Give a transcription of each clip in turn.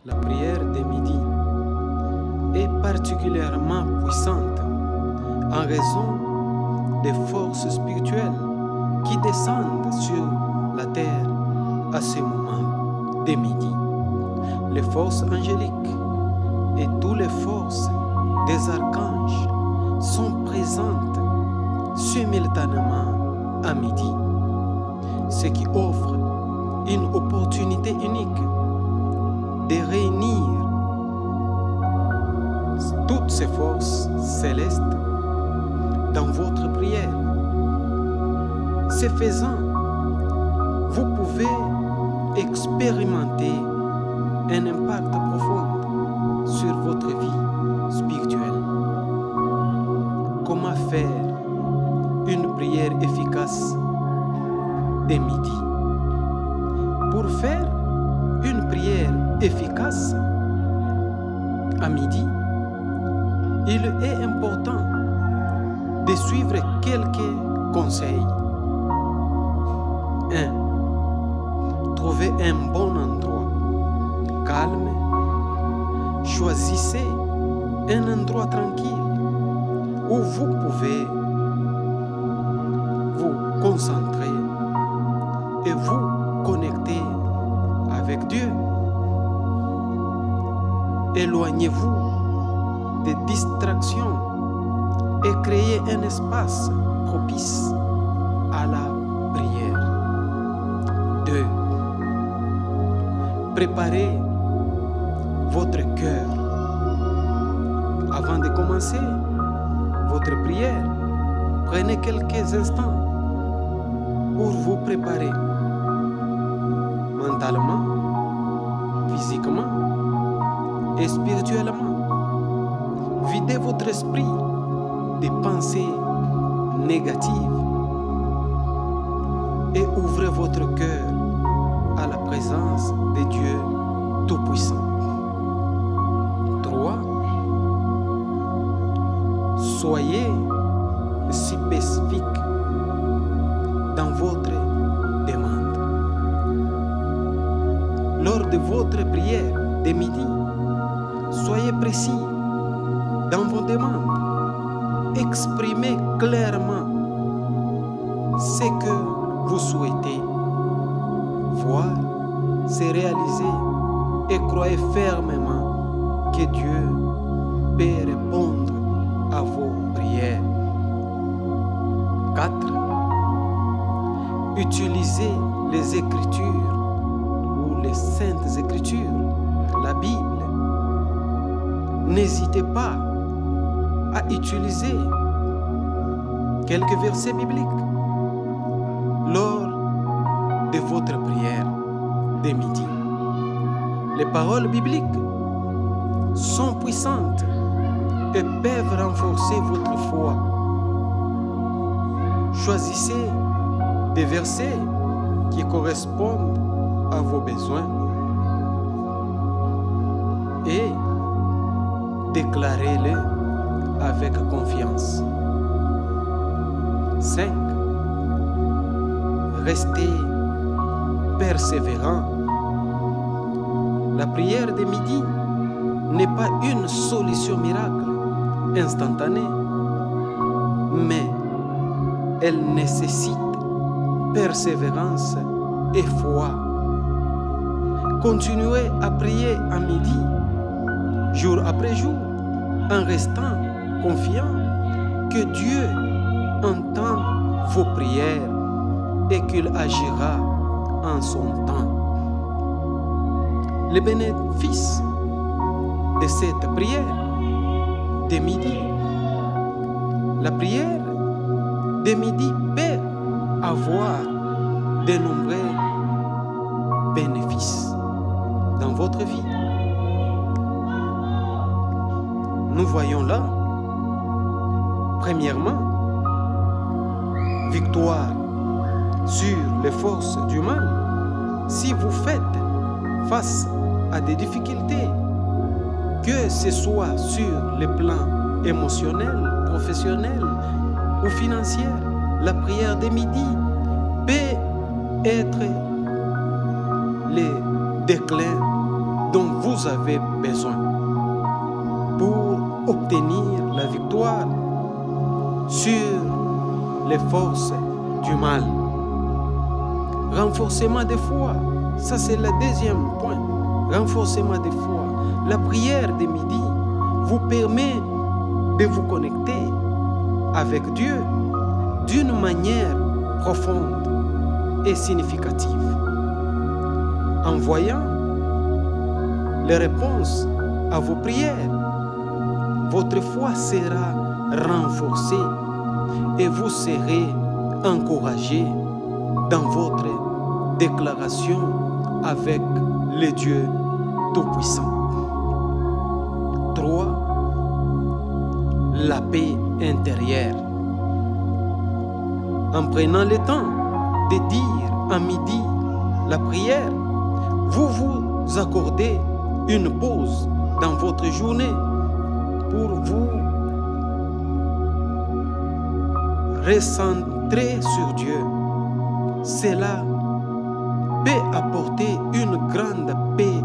La prière de midi est particulièrement puissante en raison des forces spirituelles qui descendent sur la terre à ce moment de midi. Les forces angéliques et toutes les forces des archanges sont présentes simultanément à midi, ce qui offre une opportunité unique de réunir toutes ces forces célestes dans votre prière. Ce faisant, vous pouvez expérimenter un impact profond sur votre vie spirituelle. Comment faire une prière efficace de midi? Pour faire une prière efficace à midi, il est important de suivre quelques conseils. 1. Trouvez un bon endroit calme. Choisissez un endroit tranquille où vous pouvez vous concentrer et vous connecter avec Dieu. Éloignez-vous des distractions et créez un espace propice à la prière. 2. Préparez votre cœur. Avant de commencer votre prière, prenez quelques instants pour vous préparer mentalement, physiquement et spirituellement. Videz votre esprit des pensées négatives et ouvrez votre cœur à la présence de Dieu Tout-Puissant. 3. Soyez spécifique dans votre demande. Lors de votre prière de midi, soyez précis dans vos demandes. Exprimez clairement ce que vous souhaitez voir se réaliser et croyez fermement que Dieu peut répondre à vos prières. 4. Utilisez les Écritures ou les Saintes Écritures, la Bible. N'hésitez pas à utiliser quelques versets bibliques lors de votre prière de midi. Les paroles bibliques sont puissantes et peuvent renforcer votre foi. Choisissez des versets qui correspondent à vos besoins et déclarez-les avec confiance. 5. Restez persévérant. La prière de midi n'est pas une solution miracle instantanée, mais elle nécessite persévérance et foi. Continuez à prier à midi, jour après jour, en restant confiant que Dieu entend vos prières et qu'il agira en son temps. Les bénéfices de cette prière de midi. La prière de midi peut avoir de nombreux bénéfices dans votre vie. Nous voyons là, premièrement, victoire sur les forces du mal. Si vous faites face à des difficultés, que ce soit sur le plan émotionnel, professionnel ou financier, la prière de midi peut être le déclin dont vous avez besoin pour obtenir la victoire sur les forces du mal. Renforcement de foi, ça c'est le deuxième point. Renforcement de foi. La prière de midi vous permet de vous connecter avec Dieu d'une manière profonde et significative. En voyant les réponses à vos prières, votre foi sera renforcée et vous serez encouragé dans votre déclaration avec le Dieu Tout-Puissant. 3. La paix intérieure. En prenant le temps de dire à midi la prière, vous vous accordez une pause dans votre journée pour vous recentrer sur Dieu. Cela peut apporter une grande paix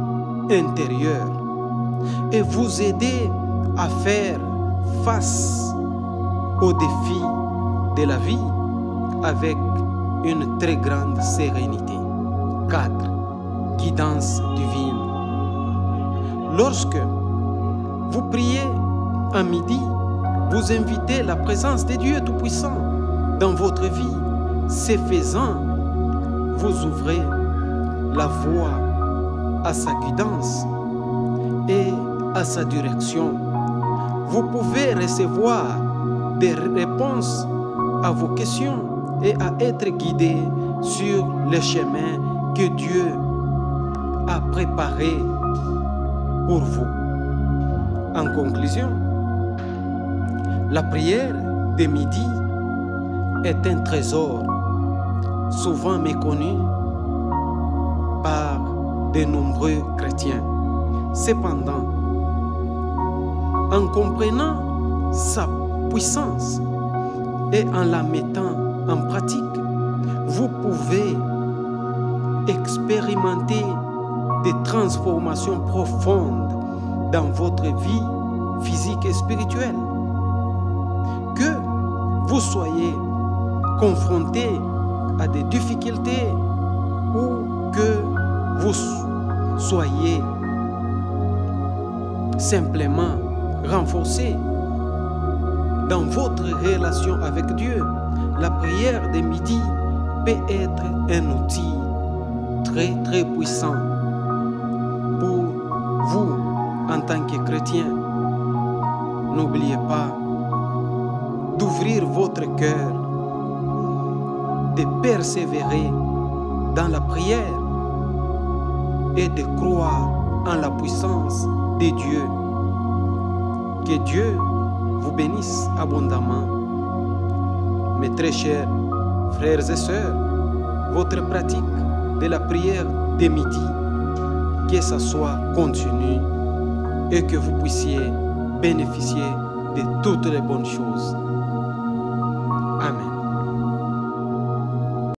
intérieure et vous aider à faire face aux défis de la vie avec une très grande sérénité. 4. Guidance divine. Lorsque vous priez à midi, vous invitez la présence de Dieu Tout-Puissant dans votre vie. Ce faisant, vous ouvrez la voie à sa guidance et à sa direction. Vous pouvez recevoir des réponses à vos questions et à être guidé sur le chemin que Dieu a préparé pour vous. En conclusion, la prière de midi est un trésor souvent méconnu par de nombreux chrétiens. Cependant, en comprenant sa puissance et en la mettant en pratique, vous pouvez expérimenter des transformations profondes dans votre vie physique et spirituelle. Que vous soyez confronté à des difficultés ou que vous soyez simplement renforcé dans votre relation avec Dieu, la prière de midi peut être un outil très puissant pour vous en tant que chrétien. N'oubliez pas d'ouvrir votre cœur, de persévérer dans la prière et de croire en la puissance de Dieu. Que Dieu vous bénisse abondamment. Mes très chers frères et sœurs, votre pratique de la prière de midi, que ça soit continu et que vous puissiez bénéficier de toutes les bonnes choses.